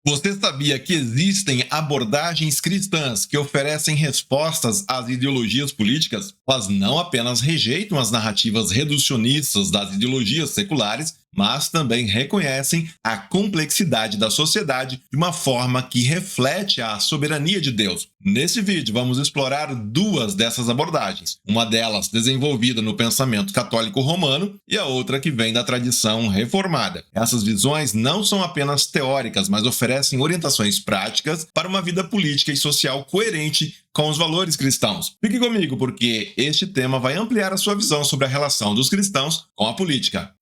Você sabia que existem abordagens cristãs que oferecem respostas às ideologias políticas? Elas não apenas rejeitam as narrativas reducionistas das ideologias seculares, mas também reconhecem a complexidade da sociedade de uma forma que reflete a soberania de Deus. Nesse vídeo, vamos explorar duas dessas abordagens. Uma delas desenvolvida no pensamento católico romano e a outra que vem da tradição reformada. Essas visões não são apenas teóricas, mas oferecem orientações práticas para uma vida política e social coerente com os valores cristãos. Fique comigo, porque este tema vai ampliar a sua visão sobre a relação dos cristãos com a política.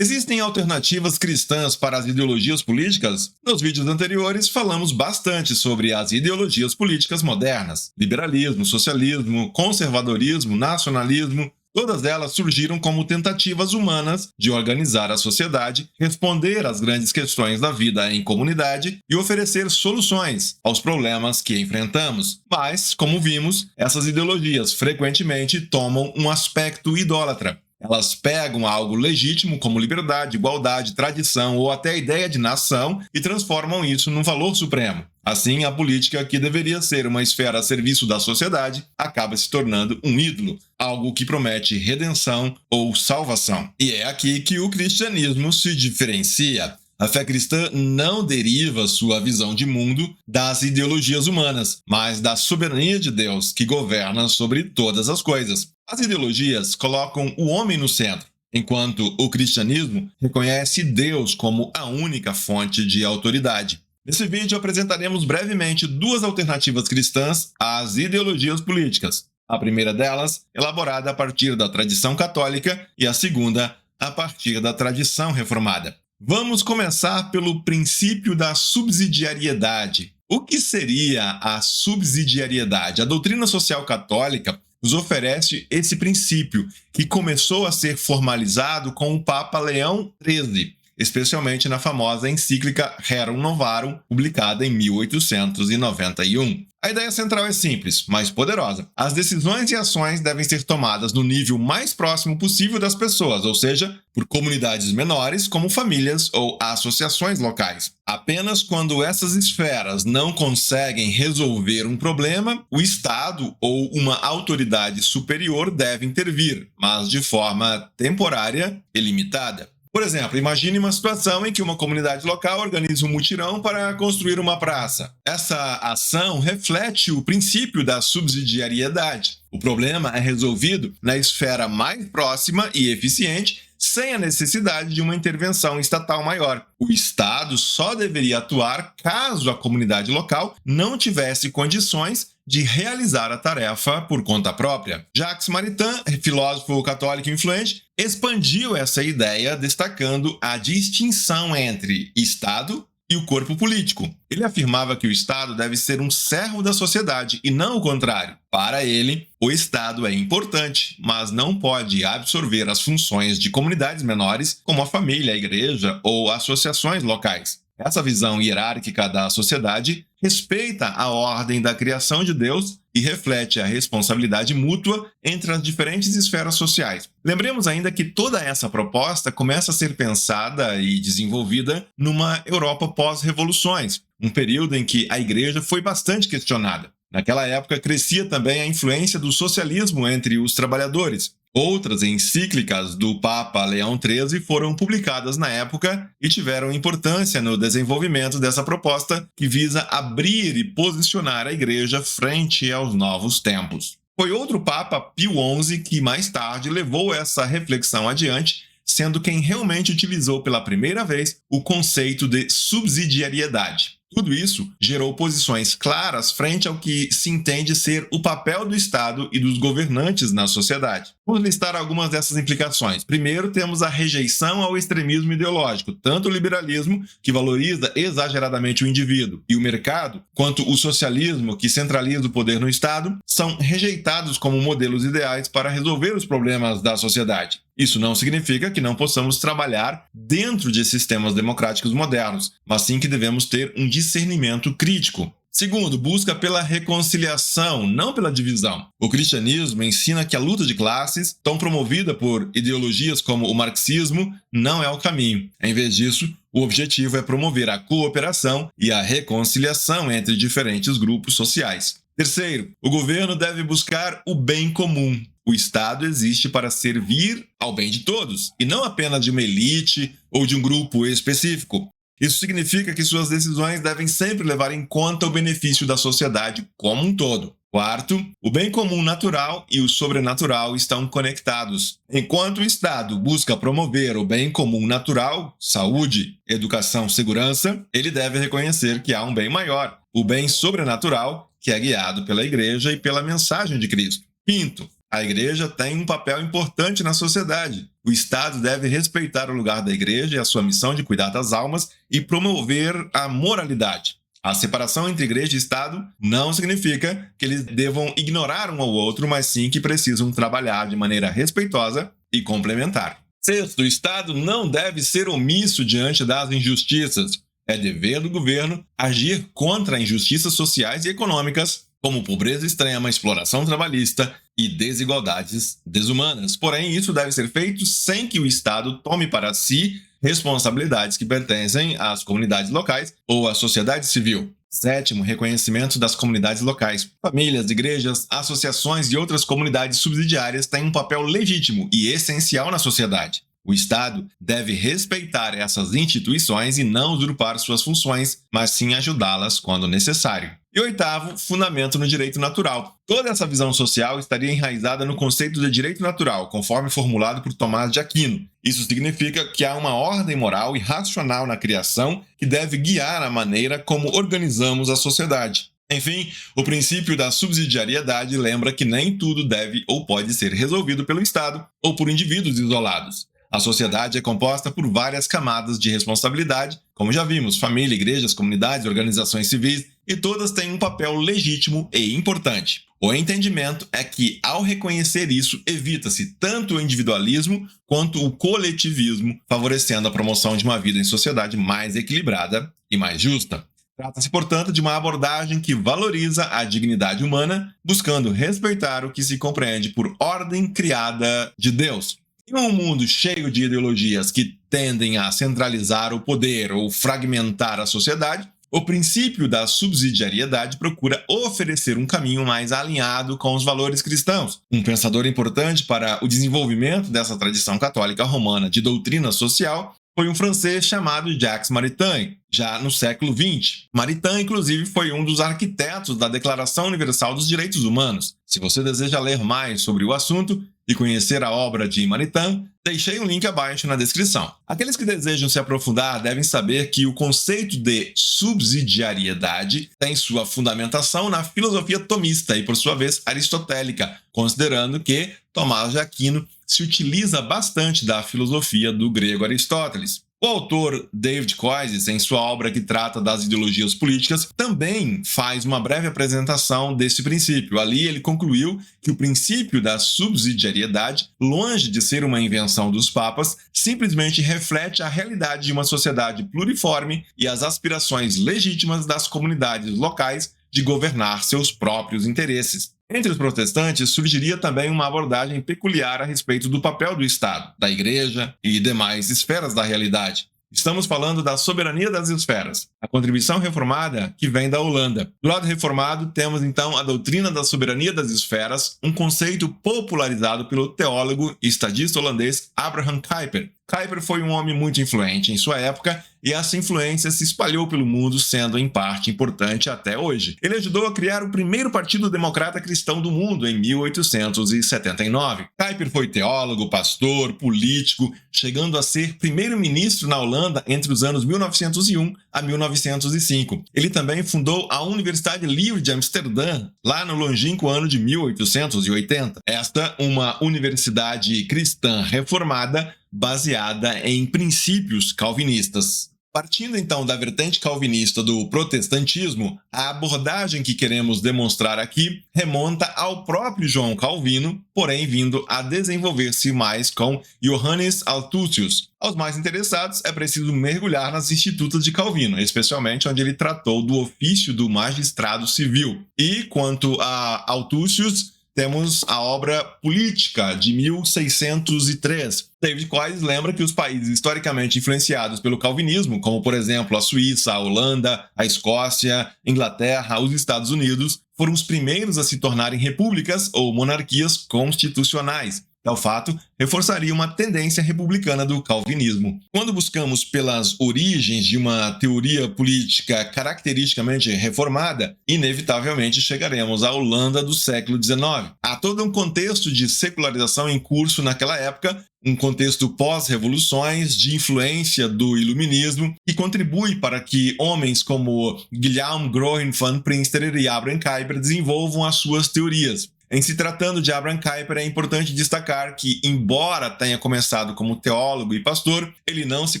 Existem alternativas cristãs para as ideologias políticas? Nos vídeos anteriores, falamos bastante sobre as ideologias políticas modernas. Liberalismo, socialismo, conservadorismo, nacionalismo. Todas elas surgiram como tentativas humanas de organizar a sociedade, responder às grandes questões da vida em comunidade e oferecer soluções aos problemas que enfrentamos. Mas, como vimos, essas ideologias frequentemente tomam um aspecto idólatra. Elas pegam algo legítimo como liberdade, igualdade, tradição ou até a ideia de nação e transformam isso num valor supremo. Assim, a política, que deveria ser uma esfera a serviço da sociedade, acaba se tornando um ídolo, algo que promete redenção ou salvação. E é aqui que o cristianismo se diferencia. A fé cristã não deriva sua visão de mundo das ideologias humanas, mas da soberania de Deus, que governa sobre todas as coisas. As ideologias colocam o homem no centro, enquanto o cristianismo reconhece Deus como a única fonte de autoridade. Nesse vídeo apresentaremos brevemente duas alternativas cristãs às ideologias políticas. A primeira delas, elaborada a partir da tradição católica, e a segunda, a partir da tradição reformada. Vamos começar pelo princípio da subsidiariedade. O que seria a subsidiariedade? A doutrina social católica nos oferece esse princípio, que começou a ser formalizado com o Papa Leão XIII, especialmente na famosa encíclica Rerum Novarum, publicada em 1891. A ideia central é simples, mas poderosa. As decisões e ações devem ser tomadas no nível mais próximo possível das pessoas, ou seja, por comunidades menores, como famílias ou associações locais. Apenas quando essas esferas não conseguem resolver um problema, o Estado ou uma autoridade superior deve intervir, mas de forma temporária e limitada. Por exemplo, imagine uma situação em que uma comunidade local organiza um mutirão para construir uma praça. Essa ação reflete o princípio da subsidiariedade. O problema é resolvido na esfera mais próxima e eficiente, sem a necessidade de uma intervenção estatal maior. O Estado só deveria atuar caso a comunidade local não tivesse condições de realizar a tarefa por conta própria. Jacques Maritain, filósofo católico influente, expandiu essa ideia destacando a distinção entre Estado e o corpo político. Ele afirmava que o Estado deve ser um servo da sociedade e não o contrário. Para ele, o Estado é importante, mas não pode absorver as funções de comunidades menores, como a família, a igreja ou associações locais. Essa visão hierárquica da sociedade respeita a ordem da criação de Deus e reflete a responsabilidade mútua entre as diferentes esferas sociais. Lembremos ainda que toda essa proposta começa a ser pensada e desenvolvida numa Europa pós-revoluções, um período em que a igreja foi bastante questionada. Naquela época, crescia também a influência do socialismo entre os trabalhadores. Outras encíclicas do Papa Leão XIII foram publicadas na época e tiveram importância no desenvolvimento dessa proposta, que visa abrir e posicionar a igreja frente aos novos tempos. Foi outro Papa, Pio XI, que mais tarde levou essa reflexão adiante, sendo quem realmente utilizou pela primeira vez o conceito de subsidiariedade. Tudo isso gerou posições claras frente ao que se entende ser o papel do Estado e dos governantes na sociedade. Vamos listar algumas dessas implicações. Primeiro, temos a rejeição ao extremismo ideológico, tanto o liberalismo, que valoriza exageradamente o indivíduo, e o mercado, quanto o socialismo, que centraliza o poder no Estado, são rejeitados como modelos ideais para resolver os problemas da sociedade. Isso não significa que não possamos trabalhar dentro de sistemas democráticos modernos, mas sim que devemos ter um discernimento crítico. Segundo, busca pela reconciliação, não pela divisão. O cristianismo ensina que a luta de classes, tão promovida por ideologias como o marxismo, não é o caminho. Em vez disso, o objetivo é promover a cooperação e a reconciliação entre diferentes grupos sociais. Terceiro, o governo deve buscar o bem comum. O Estado existe para servir ao bem de todos, e não apenas de uma elite ou de um grupo específico. Isso significa que suas decisões devem sempre levar em conta o benefício da sociedade como um todo. Quarto, o bem comum natural e o sobrenatural estão conectados. Enquanto o Estado busca promover o bem comum natural, saúde, educação, segurança, ele deve reconhecer que há um bem maior, o bem sobrenatural, que é guiado pela Igreja e pela mensagem de Cristo. Quinto, a Igreja tem um papel importante na sociedade. O Estado deve respeitar o lugar da Igreja e a sua missão de cuidar das almas e promover a moralidade. A separação entre Igreja e Estado não significa que eles devam ignorar um ao outro, mas sim que precisam trabalhar de maneira respeitosa e complementar. Sexto, o Estado não deve ser omisso diante das injustiças. É dever do governo agir contra injustiças sociais e econômicas, como pobreza extrema, exploração trabalhista e desigualdades desumanas. Porém, isso deve ser feito sem que o Estado tome para si responsabilidades que pertencem às comunidades locais ou à sociedade civil. Sétimo, reconhecimento das comunidades locais. Famílias, igrejas, associações e outras comunidades subsidiárias têm um papel legítimo e essencial na sociedade. O Estado deve respeitar essas instituições e não usurpar suas funções, mas sim ajudá-las quando necessário. E oitavo, fundamento no direito natural. Toda essa visão social estaria enraizada no conceito de direito natural, conforme formulado por Tomás de Aquino. Isso significa que há uma ordem moral e racional na criação que deve guiar a maneira como organizamos a sociedade. Enfim, o princípio da subsidiariedade lembra que nem tudo deve ou pode ser resolvido pelo Estado ou por indivíduos isolados. A sociedade é composta por várias camadas de responsabilidade, como já vimos, família, igrejas, comunidades, organizações civis, e todas têm um papel legítimo e importante. O entendimento é que, ao reconhecer isso, evita-se tanto o individualismo quanto o coletivismo, favorecendo a promoção de uma vida em sociedade mais equilibrada e mais justa. Trata-se, portanto, de uma abordagem que valoriza a dignidade humana, buscando respeitar o que se compreende por ordem criada de Deus. Em um mundo cheio de ideologias que tendem a centralizar o poder ou fragmentar a sociedade, o princípio da subsidiariedade procura oferecer um caminho mais alinhado com os valores cristãos. Um pensador importante para o desenvolvimento dessa tradição católica romana de doutrina social foi um francês chamado Jacques Maritain, já no século XX. Maritain, inclusive, foi um dos arquitetos da Declaração Universal dos Direitos Humanos. Se você deseja ler mais sobre o assunto e conhecer a obra de Maritain, deixei um link abaixo na descrição. Aqueles que desejam se aprofundar devem saber que o conceito de subsidiariedade tem sua fundamentação na filosofia tomista e, por sua vez, aristotélica, considerando que Tomás de Aquino se utiliza bastante da filosofia do grego Aristóteles. O autor David Koyzis, em sua obra que trata das ideologias políticas, também faz uma breve apresentação desse princípio. Ali ele concluiu que o princípio da subsidiariedade, longe de ser uma invenção dos papas, simplesmente reflete a realidade de uma sociedade pluriforme e as aspirações legítimas das comunidades locais de governar seus próprios interesses. Entre os protestantes, surgiria também uma abordagem peculiar a respeito do papel do Estado, da Igreja e demais esferas da realidade. Estamos falando da soberania das esferas, a contribuição reformada que vem da Holanda. Do lado reformado, temos então a doutrina da soberania das esferas, um conceito popularizado pelo teólogo e estadista holandês Abraham Kuyper. Kuyper foi um homem muito influente em sua época e essa influência se espalhou pelo mundo, sendo em parte importante até hoje. Ele ajudou a criar o primeiro partido democrata cristão do mundo em 1879. Kuyper foi teólogo, pastor, político, chegando a ser primeiro-ministro na Holanda entre os anos 1901 a 1905. Ele também fundou a Universidade Livre de Amsterdã, lá no longínquo ano de 1880. Esta, uma universidade cristã reformada, baseada em princípios calvinistas. Partindo então da vertente calvinista do protestantismo, a abordagem que queremos demonstrar aqui remonta ao próprio João Calvino, porém vindo a desenvolver-se mais com Johannes Althusius. Aos mais interessados, é preciso mergulhar nas Institutas de Calvino, especialmente onde ele tratou do ofício do magistrado civil. E quanto a Althusius, temos a obra Política, de 1603. David Coyes lembra que os países historicamente influenciados pelo calvinismo, como por exemplo a Suíça, a Holanda, a Escócia, Inglaterra, os Estados Unidos, foram os primeiros a se tornarem repúblicas ou monarquias constitucionais. Tal fato reforçaria uma tendência republicana do calvinismo. Quando buscamos pelas origens de uma teoria política caracteristicamente reformada, inevitavelmente chegaremos à Holanda do século XIX. Há todo um contexto de secularização em curso naquela época, um contexto pós-revoluções, de influência do iluminismo, que contribui para que homens como Guillaume Groen van Prinsterer e Abraham Kuyper desenvolvam as suas teorias. Em se tratando de Abraham Kuyper, é importante destacar que, embora tenha começado como teólogo e pastor, ele não se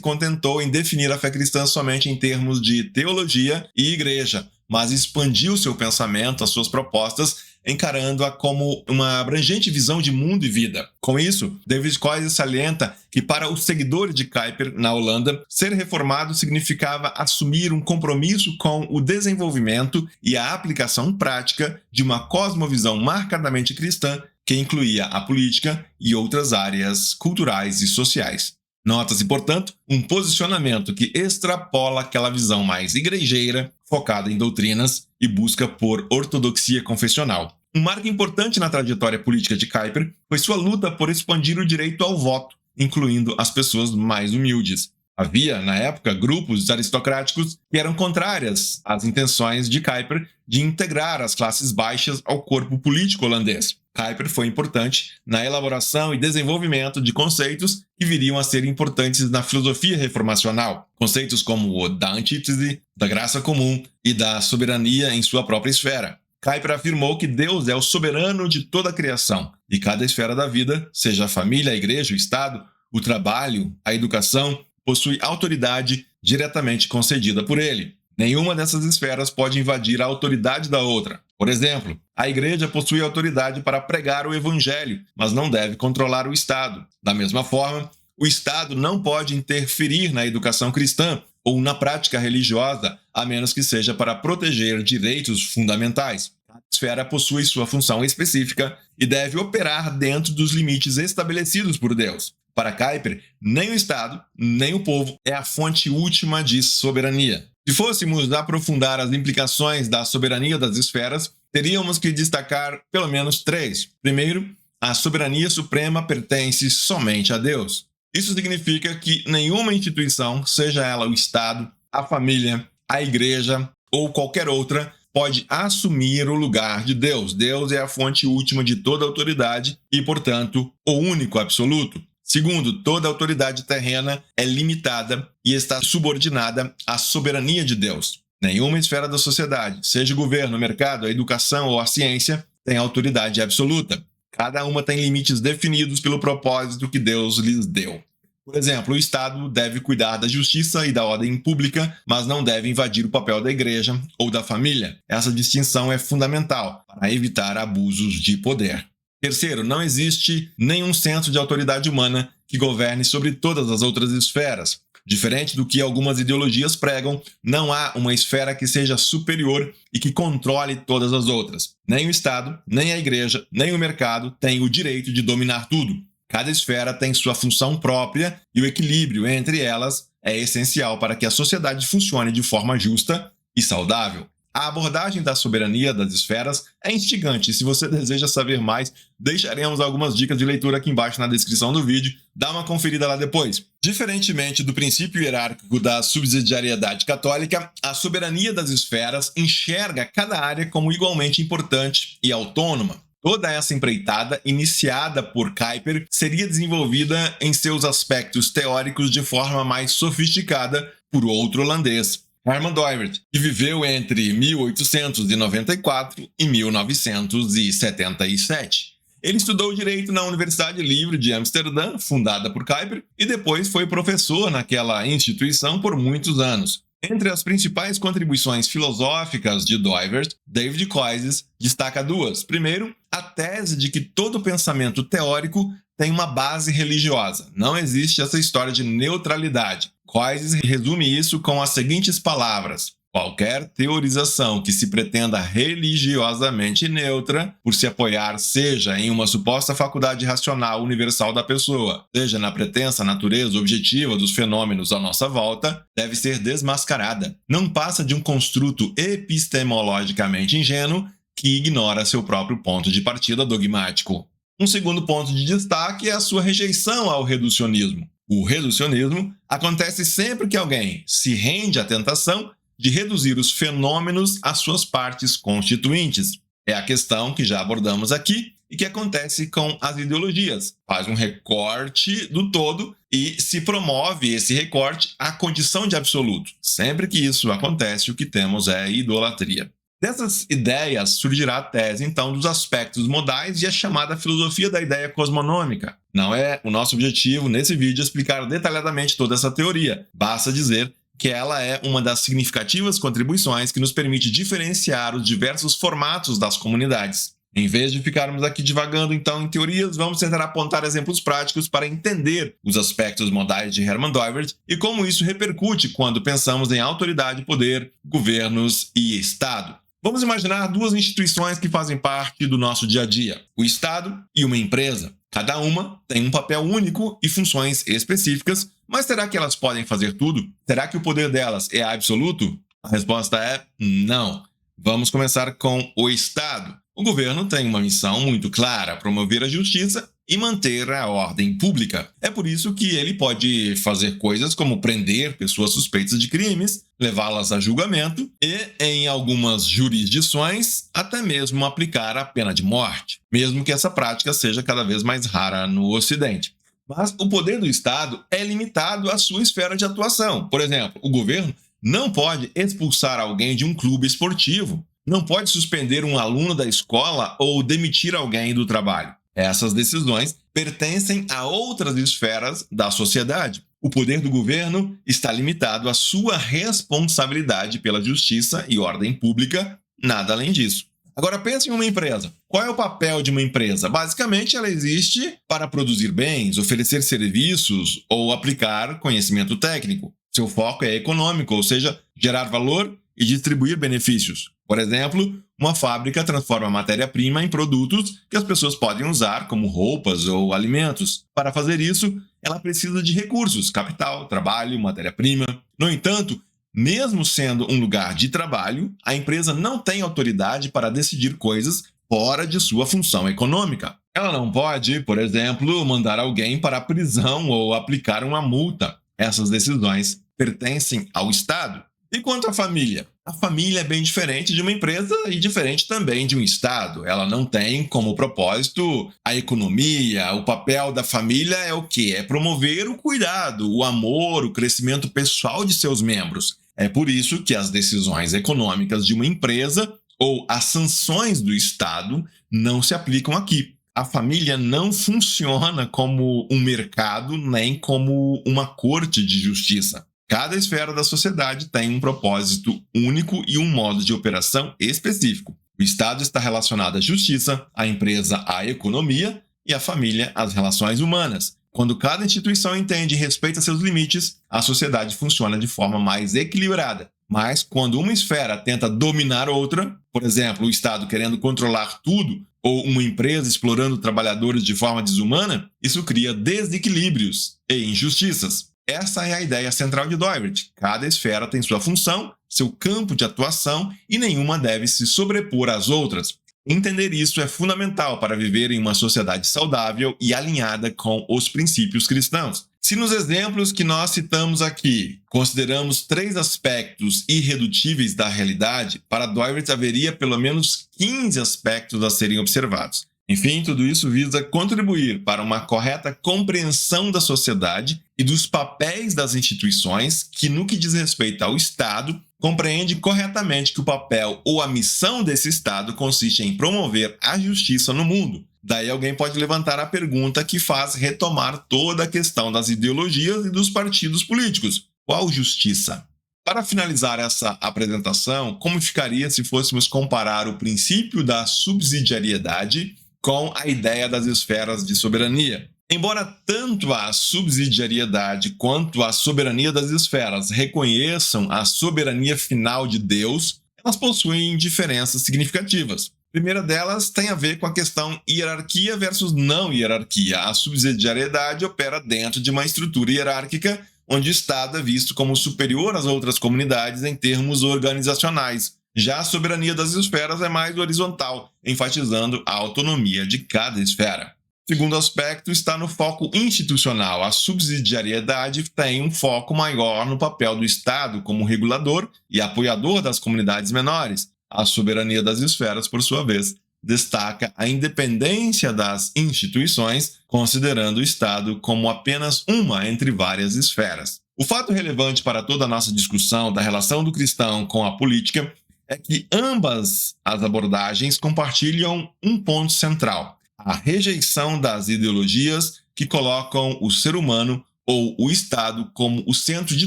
contentou em definir a fé cristã somente em termos de teologia e igreja, mas expandiu seu pensamento, as suas propostas, encarando-a como uma abrangente visão de mundo e vida. Com isso, David Coyes salienta que para os seguidores de Kuyper na Holanda, ser reformado significava assumir um compromisso com o desenvolvimento e a aplicação prática de uma cosmovisão marcadamente cristã que incluía a política e outras áreas culturais e sociais. Nota-se, portanto, um posicionamento que extrapola aquela visão mais igrejeira, focada em doutrinas e busca por ortodoxia confessional. Um marco importante na trajetória política de Kuyper foi sua luta por expandir o direito ao voto, incluindo as pessoas mais humildes. Havia, na época, grupos aristocráticos que eram contrárias às intenções de Kuyper de integrar as classes baixas ao corpo político holandês. Kuyper foi importante na elaboração e desenvolvimento de conceitos que viriam a ser importantes na filosofia reformacional. Conceitos como o da antítese, da graça comum e da soberania em sua própria esfera. Kuyper afirmou que Deus é o soberano de toda a criação e cada esfera da vida, seja a família, a igreja, o Estado, o trabalho, a educação, possui autoridade diretamente concedida por ele. Nenhuma dessas esferas pode invadir a autoridade da outra. Por exemplo, a igreja possui autoridade para pregar o evangelho, mas não deve controlar o Estado. Da mesma forma, o Estado não pode interferir na educação cristã ou na prática religiosa, a menos que seja para proteger direitos fundamentais. Cada esfera possui sua função específica e deve operar dentro dos limites estabelecidos por Deus. Para Kuyper, nem o Estado, nem o povo é a fonte última de soberania. Se fôssemos aprofundar as implicações da soberania das esferas, teríamos que destacar pelo menos 3. Primeiro, a soberania suprema pertence somente a Deus. Isso significa que nenhuma instituição, seja ela o Estado, a família, a igreja ou qualquer outra, pode assumir o lugar de Deus. Deus é a fonte última de toda autoridade e, portanto, o único absoluto. Segundo, toda autoridade terrena é limitada e está subordinada à soberania de Deus. Nenhuma esfera da sociedade, seja o governo, o mercado, a educação ou a ciência, tem autoridade absoluta. Cada uma tem limites definidos pelo propósito que Deus lhes deu. Por exemplo, o Estado deve cuidar da justiça e da ordem pública, mas não deve invadir o papel da igreja ou da família. Essa distinção é fundamental para evitar abusos de poder. Terceiro, não existe nenhum centro de autoridade humana que governe sobre todas as outras esferas. Diferente do que algumas ideologias pregam, não há uma esfera que seja superior e que controle todas as outras. Nem o Estado, nem a igreja, nem o mercado têm o direito de dominar tudo. Cada esfera tem sua função própria e o equilíbrio entre elas é essencial para que a sociedade funcione de forma justa e saudável. A abordagem da soberania das esferas é instigante e se você deseja saber mais, deixaremos algumas dicas de leitura aqui embaixo na descrição do vídeo, dá uma conferida lá depois. Diferentemente do princípio hierárquico da subsidiariedade católica, a soberania das esferas enxerga cada área como igualmente importante e autônoma. Toda essa empreitada, iniciada por Kuyper, seria desenvolvida em seus aspectos teóricos de forma mais sofisticada por outro holandês, Herman Dooyeweerd, que viveu entre 1894 e 1977. Ele estudou direito na Universidade Livre de Amsterdã, fundada por Kuyper, e depois foi professor naquela instituição por muitos anos. Entre as principais contribuições filosóficas de Dovert, David Koyzis destaca duas. Primeiro, a tese de que todo pensamento teórico tem uma base religiosa. Não existe essa história de neutralidade. Koyzis resume isso com as seguintes palavras: qualquer teorização que se pretenda religiosamente neutra, por se apoiar seja em uma suposta faculdade racional universal da pessoa, seja na pretensa natureza objetiva dos fenômenos à nossa volta, deve ser desmascarada. Não passa de um construto epistemologicamente ingênuo que ignora seu próprio ponto de partida dogmático. Um segundo ponto de destaque é a sua rejeição ao reducionismo. O reducionismo acontece sempre que alguém se rende à tentação de reduzir os fenômenos às suas partes constituintes. É a questão que já abordamos aqui e que acontece com as ideologias. Faz um recorte do todo e se promove esse recorte à condição de absoluto. Sempre que isso acontece, o que temos é idolatria. Dessas ideias surgirá a tese, então, dos aspectos modais e a chamada filosofia da ideia cosmonômica. Não é o nosso objetivo, nesse vídeo, explicar detalhadamente toda essa teoria. Basta dizer que ela é uma das significativas contribuições que nos permite diferenciar os diversos formatos das comunidades. Em vez de ficarmos aqui divagando, então, em teorias, vamos tentar apontar exemplos práticos para entender os aspectos modais de Hermann Dovert e como isso repercute quando pensamos em autoridade, poder, governos e Estado. Vamos imaginar duas instituições que fazem parte do nosso dia a dia: o Estado e uma empresa. Cada uma tem um papel único e funções específicas, mas será que elas podem fazer tudo? Será que o poder delas é absoluto? A resposta é não. Vamos começar com o Estado. O governo tem uma missão muito clara: promover a justiça e manter a ordem pública. É por isso que ele pode fazer coisas como prender pessoas suspeitas de crimes, levá-las a julgamento e, em algumas jurisdições, até mesmo aplicar a pena de morte, mesmo que essa prática seja cada vez mais rara no Ocidente. Mas o poder do Estado é limitado à sua esfera de atuação. Por exemplo, o governo não pode expulsar alguém de um clube esportivo, não pode suspender um aluno da escola ou demitir alguém do trabalho. Essas decisões pertencem a outras esferas da sociedade. O poder do governo está limitado à sua responsabilidade pela justiça e ordem pública, nada além disso. Agora pense em uma empresa. Qual é o papel de uma empresa? Basicamente, ela existe para produzir bens, oferecer serviços ou aplicar conhecimento técnico. Seu foco é econômico, ou seja, gerar valor e distribuir benefícios. Por exemplo, uma fábrica transforma matéria-prima em produtos que as pessoas podem usar, como roupas ou alimentos. Para fazer isso, ela precisa de recursos, capital, trabalho, matéria-prima. No entanto, mesmo sendo um lugar de trabalho, a empresa não tem autoridade para decidir coisas fora de sua função econômica. Ela não pode, por exemplo, mandar alguém para a prisão ou aplicar uma multa. Essas decisões pertencem ao Estado. E quanto à família? A família é bem diferente de uma empresa e diferente também de um Estado. Ela não tem como propósito a economia. O papel da família é o quê? É promover o cuidado, o amor, o crescimento pessoal de seus membros. É por isso que as decisões econômicas de uma empresa ou as sanções do Estado não se aplicam aqui. A família não funciona como um mercado nem como uma corte de justiça. Cada esfera da sociedade tem um propósito único e um modo de operação específico. O Estado está relacionado à justiça, a empresa à economia e a família às relações humanas. Quando cada instituição entende e respeita seus limites, a sociedade funciona de forma mais equilibrada. Mas quando uma esfera tenta dominar outra, por exemplo, o Estado querendo controlar tudo ou uma empresa explorando trabalhadores de forma desumana, isso cria desequilíbrios e injustiças. Essa é a ideia central de Dovert. Cada esfera tem sua função, seu campo de atuação e nenhuma deve se sobrepor às outras. Entender isso é fundamental para viver em uma sociedade saudável e alinhada com os princípios cristãos. Se nos exemplos que nós citamos aqui consideramos 3 aspectos irredutíveis da realidade, para Dovert haveria pelo menos 15 aspectos a serem observados. Enfim, tudo isso visa contribuir para uma correta compreensão da sociedade e dos papéis das instituições que, no que diz respeito ao Estado, compreende corretamente que o papel ou a missão desse Estado consiste em promover a justiça no mundo. Daí alguém pode levantar a pergunta que faz retomar toda a questão das ideologias e dos partidos políticos. Qual justiça? Para finalizar essa apresentação, como ficaria se fôssemos comparar o princípio da subsidiariedade com a ideia das esferas de soberania? Embora tanto a subsidiariedade quanto a soberania das esferas reconheçam a soberania final de Deus, elas possuem diferenças significativas. A primeira delas tem a ver com a questão hierarquia versus não hierarquia. A subsidiariedade opera dentro de uma estrutura hierárquica, onde o Estado é visto como superior às outras comunidades em termos organizacionais. Já a soberania das esferas é mais horizontal, enfatizando a autonomia de cada esfera. O segundo aspecto está no foco institucional. A subsidiariedade tem um foco maior no papel do Estado como regulador e apoiador das comunidades menores. A soberania das esferas, por sua vez, destaca a independência das instituições, considerando o Estado como apenas uma entre várias esferas. O fato relevante para toda a nossa discussão da relação do cristão com a política é que ambas as abordagens compartilham um ponto central: a rejeição das ideologias que colocam o ser humano ou o Estado como o centro de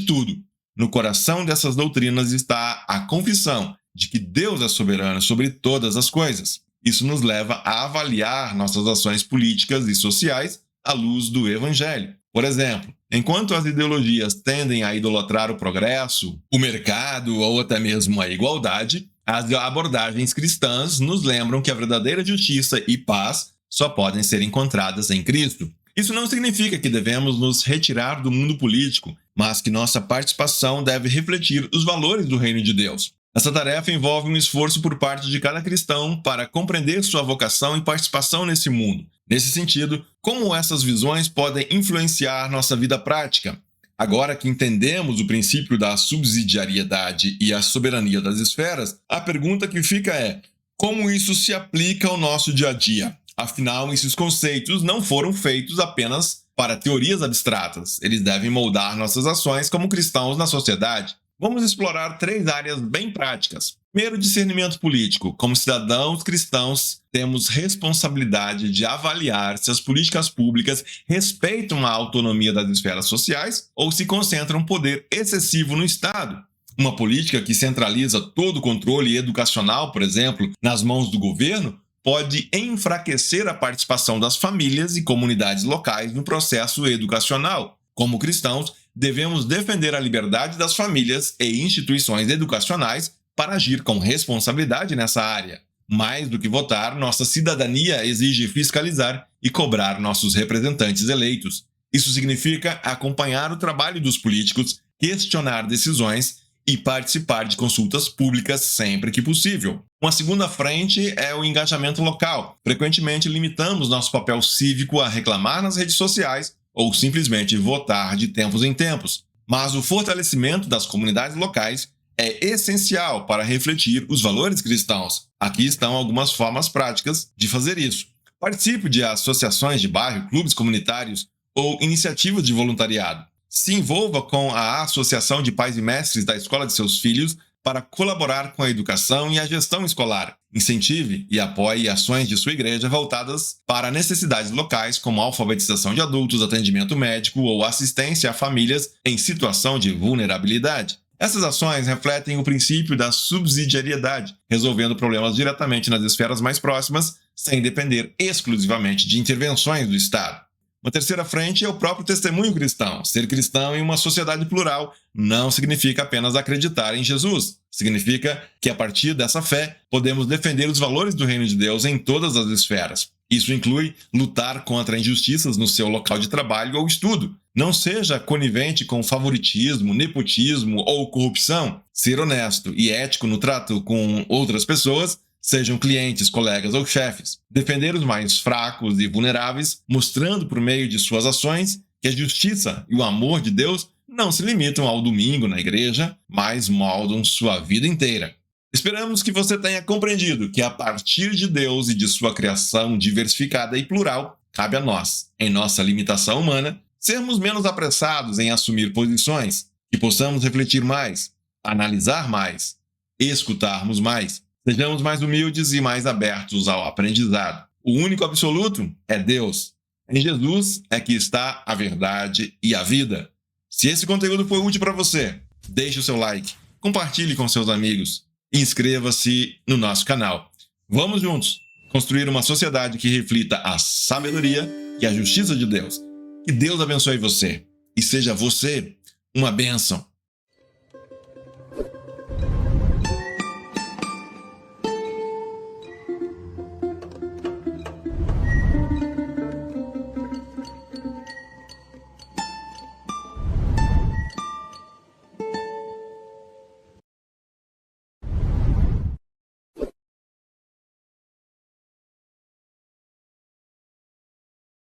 tudo. No coração dessas doutrinas está a confissão de que Deus é soberano sobre todas as coisas. Isso nos leva a avaliar nossas ações políticas e sociais à luz do Evangelho. Por exemplo, enquanto as ideologias tendem a idolatrar o progresso, o mercado ou até mesmo a igualdade, as abordagens cristãs nos lembram que a verdadeira justiça e paz só podem ser encontradas em Cristo. Isso não significa que devemos nos retirar do mundo político, mas que nossa participação deve refletir os valores do reino de Deus. Essa tarefa envolve um esforço por parte de cada cristão para compreender sua vocação e participação nesse mundo. Nesse sentido, como essas visões podem influenciar nossa vida prática? Agora que entendemos o princípio da subsidiariedade e a soberania das esferas, a pergunta que fica é: como isso se aplica ao nosso dia a dia? Afinal, esses conceitos não foram feitos apenas para teorias abstratas. Eles devem moldar nossas ações como cristãos na sociedade. Vamos explorar 3 áreas bem práticas. Primeiro, discernimento político. Como cidadãos cristãos, temos responsabilidade de avaliar se as políticas públicas respeitam a autonomia das esferas sociais ou se concentram poder excessivo no Estado. Uma política que centraliza todo o controle educacional, por exemplo, nas mãos do governo, pode enfraquecer a participação das famílias e comunidades locais no processo educacional. Como cristãos, devemos defender a liberdade das famílias e instituições educacionais para agir com responsabilidade nessa área. Mais do que votar, nossa cidadania exige fiscalizar e cobrar nossos representantes eleitos. Isso significa acompanhar o trabalho dos políticos, questionar decisões e participar de consultas públicas sempre que possível. Uma segunda frente é o engajamento local. Frequentemente limitamos nosso papel cívico a reclamar nas redes sociais ou simplesmente votar de tempos em tempos. Mas o fortalecimento das comunidades locais é essencial para refletir os valores cristãos. Aqui estão algumas formas práticas de fazer isso. Participe de associações de bairro, clubes comunitários ou iniciativas de voluntariado. Se envolva com a Associação de Pais e Mestres da escola de seus filhos para colaborar com a educação e a gestão escolar. Incentive e apoie ações de sua igreja voltadas para necessidades locais, como alfabetização de adultos, atendimento médico ou assistência a famílias em situação de vulnerabilidade. Essas ações refletem o princípio da subsidiariedade, resolvendo problemas diretamente nas esferas mais próximas, sem depender exclusivamente de intervenções do Estado. Uma terceira frente é o próprio testemunho cristão. Ser cristão em uma sociedade plural não significa apenas acreditar em Jesus. Significa que, a partir dessa fé, podemos defender os valores do reino de Deus em todas as esferas. Isso inclui lutar contra injustiças no seu local de trabalho ou estudo. Não seja conivente com favoritismo, nepotismo ou corrupção. Ser honesto e ético no trato com outras pessoas, sejam clientes, colegas ou chefes. Defender os mais fracos e vulneráveis, mostrando por meio de suas ações que a justiça e o amor de Deus não se limitam ao domingo na igreja, mas moldam sua vida inteira. Esperamos que você tenha compreendido que, a partir de Deus e de sua criação diversificada e plural, cabe a nós, em nossa limitação humana, sermos menos apressados em assumir posições, que possamos refletir mais, analisar mais, escutarmos mais, sejamos mais humildes e mais abertos ao aprendizado. O único absoluto é Deus. Em Jesus é que está a verdade e a vida. Se esse conteúdo foi útil para você, deixe o seu like, compartilhe com seus amigos e inscreva-se no nosso canal. Vamos juntos construir uma sociedade que reflita a sabedoria e a justiça de Deus. Que Deus abençoe você e seja você uma bênção.